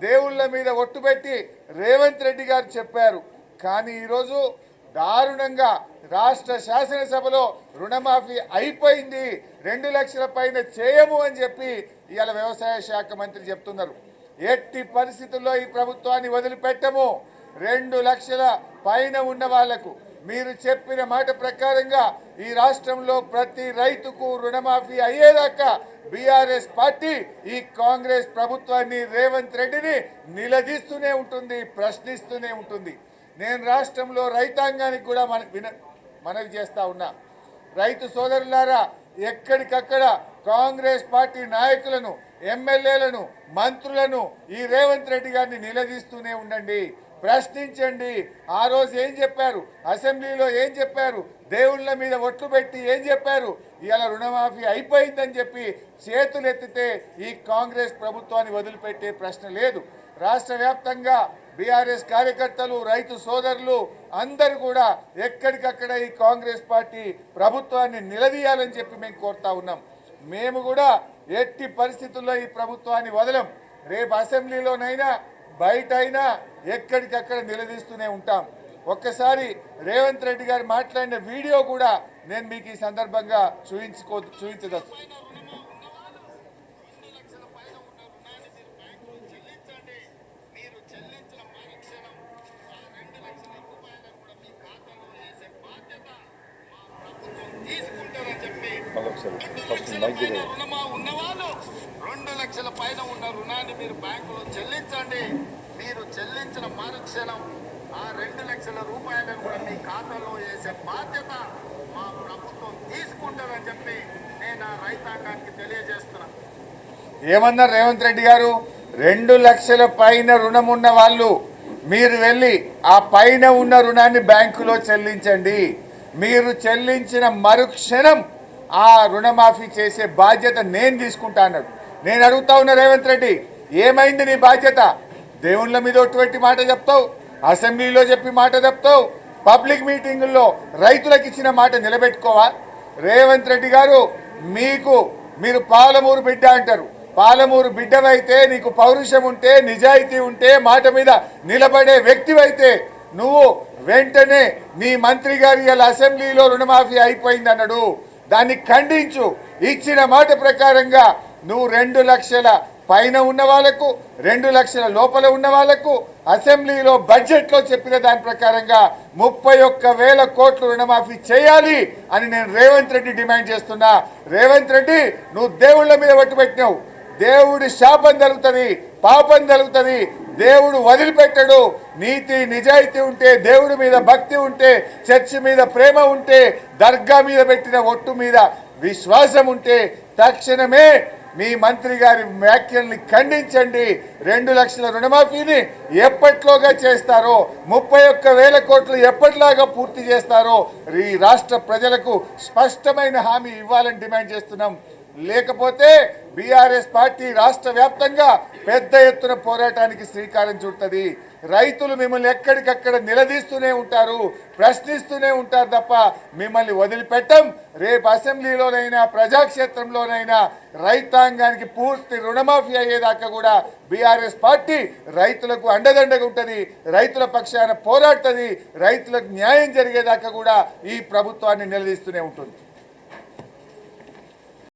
దేవుళ్ళ మీద ఒట్టుపెట్టి రేవంత్ రెడ్డి గారు చెప్పారు. కానీ ఈరోజు దారుణంగా రాష్ట్ర శాసనసభలో రుణమాఫీ అయిపోయింది, 2 లక్షల పైన చేయము అని చెప్పి ఇవాళ వ్యవసాయ శాఖ మంత్రి చెప్తున్నారు. ఎట్టి పరిస్థితుల్లో ఈ ప్రభుత్వాన్ని వదిలిపెట్టము. 2 లక్షల పైన ఉన్న వాళ్లకు మీరు చెప్పిన మాట ప్రకారంగా ఈ రాష్ట్రంలో ప్రతి రైతుకు రుణమాఫీ అయ్యేదాకా బీఆర్ఎస్ పార్టీ ఈ కాంగ్రెస్ ప్రభుత్వాన్ని రేవంత్ రెడ్డిని నిలదీస్తూనే ఉంటుంది, ప్రశ్నిస్తూనే ఉంటుంది. నేను రాష్ట్రంలో రైతాంగానికి కూడా మనవి చేస్తా ఉన్నా. రైతు సోదరులారా, ఎక్కడికక్కడ కాంగ్రెస్ పార్టీ నాయకులను, ఎమ్మెల్యేలను, మంత్రులను ఈ రేవంత్ రెడ్డి గారిని నిలదీస్తూనే ఉండండి, ప్రశ్నించండి. ఆ రోజు ఏం చెప్పారు, అసెంబ్లీలో ఏం చెప్పారు, దేవుళ్ళ మీద ఒట్లు పెట్టి ఏం చెప్పారు, ఇవాళ రుణమాఫీ అయిపోయిందని చెప్పి చేతులు ఎత్తితే ఈ కాంగ్రెస్ ప్రభుత్వాన్ని వదిలిపెట్టే ప్రశ్న లేదు. రాష్ట్ర వ్యాప్తంగా బీఆర్ఎస్ కార్యకర్తలు, రైతు సోదరులు అందరూ కూడా ఎక్కడికక్కడ ఈ కాంగ్రెస్ పార్టీ ప్రభుత్వాన్ని నిలదీయాలని చెప్పి మేము కోరుతా ఉన్నాం. మేము కూడా ఎట్టి పరిస్థితుల్లో ఈ ప్రభుత్వాన్ని వదలం. రేపు అసెంబ్లీలోనైనా బయట అయినా ఎక్కడికక్కడ నిలదీస్తూనే ఉంటాం. ఒక్కసారి రేవంత్ రెడ్డి గారు మాట్లాడిన వీడియో కూడా నేను మీకు ఈ సందర్భంగా చూపించదచ్చు. ఉన్నవాళ్ళు 2 లక్షల పైన ఉన్న రుణాన్ని మీరు బ్యాంకులో చెల్లించండి. మీరు చెల్లించిన మరుక్షణం ఆ 2 లక్షల రూపాయలను కూడా మీ ఖాతాలో వేసే బాధ్యత మా ప్రభుత్వం తీసుకుంటారని చెప్పి నేను ఆ రైతాంగానికి తెలియజేస్తున్నా. ఏమన్నారు రేవంత్ రెడ్డి గారు? 2 లక్షల పైన రుణం ఉన్న వాళ్ళు మీరు వెళ్ళి ఆ పైన ఉన్న రుణాన్ని బ్యాంకులో చెల్లించండి. మీరు చెల్లించిన మరుక్షణం ఆ రుణమాఫీ చేసే బాధ్యత నేను తీసుకుంటా అన్నాడు. నేను అడుగుతా ఉన్నా, రేవంత్ రెడ్డి ఏమైంది నీ బాధ్యత? దేవుళ్ళ మీద ఒటువంటి మాట చెప్తావు, అసెంబ్లీలో చెప్పి మాట చెప్తావు, పబ్లిక్ మీటింగుల్లో రైతులకు ఇచ్చిన మాట నిలబెట్టుకోవా? రేవంత్ రెడ్డి గారు, మీరు పాలమూరు బిడ్డ అంటారు. పాలమూరు బిడ్డవైతే, నీకు పౌరుషం ఉంటే, నిజాయితీ ఉంటే, మాట మీద నిలబడే వ్యక్తివైతే నువ్వు వెంటనే నీ మంత్రి గారు ఇలా అసెంబ్లీలో రుణమాఫీ అయిపోయింది అన్నాడు, దాన్ని ఖండించు. ఇచ్చిన మాట ప్రకారంగా నువ్వు 2 లక్షల పైన ఉన్న వాళ్లకు, 2 లక్షల లోపల ఉన్న వాళ్లకు అసెంబ్లీలో బడ్జెట్లో చెప్పిన దాని ప్రకారంగా 31,000 కోట్లు రుణమాఫీ చేయాలి అని నేను రేవంత్ రెడ్డి డిమాండ్ చేస్తున్నా. రేవంత్ రెడ్డి, నువ్వు దేవుళ్ళ మీద పట్టుబెట్టినావు. దేవుడి శాపం జరుగుతుంది, పాపం జరుగుతుంది, దేవుడు వదిలిపెట్టడు. నీతి నిజాయితీ ఉంటే, దేవుడి మీద భక్తి ఉంటే, చర్చి మీద ప్రేమ ఉంటే, దర్గా మీద పెట్టిన ఒట్టు మీద విశ్వాసం ఉంటే తక్షణమే మీ మంత్రి గారి వ్యాఖ్యల్ని ఖండించండి. 2 లక్షల రుణమాఫీని ఎప్పట్లోగా చేస్తారో, 31,000 కోట్లు ఎప్పటిలాగా పూర్తి చేస్తారో ఈ రాష్ట్ర ప్రజలకు స్పష్టమైన హామీ ఇవ్వాలని డిమాండ్ చేస్తున్నాం. లేకపోతే బీఆర్ఎస్ పార్టీ రాష్ట్ర వ్యాప్తంగా పెద్ద ఎత్తున పోరాటానికి శ్రీకారం చుడుతుంది. రైతులు మిమ్మల్ని ఎక్కడికక్కడ నిలదీస్తూనే ఉంటారు, ప్రశ్నిస్తూనే ఉంటారు తప్ప మిమ్మల్ని వదిలిపెట్టం. రేపు అసెంబ్లీలోనైనా ప్రజాక్షేత్రంలోనైనా రైతాంగానికి పూర్తి రుణమాఫీ అయ్యేదాకా కూడా బీఆర్ఎస్ పార్టీ రైతులకు అండదండగా ఉంటుంది, రైతుల పక్షాన పోరాడుతుంది, రైతులకు న్యాయం జరిగేదాకా కూడా ఈ ప్రభుత్వాన్ని నిలదీస్తూనే ఉంటుంది.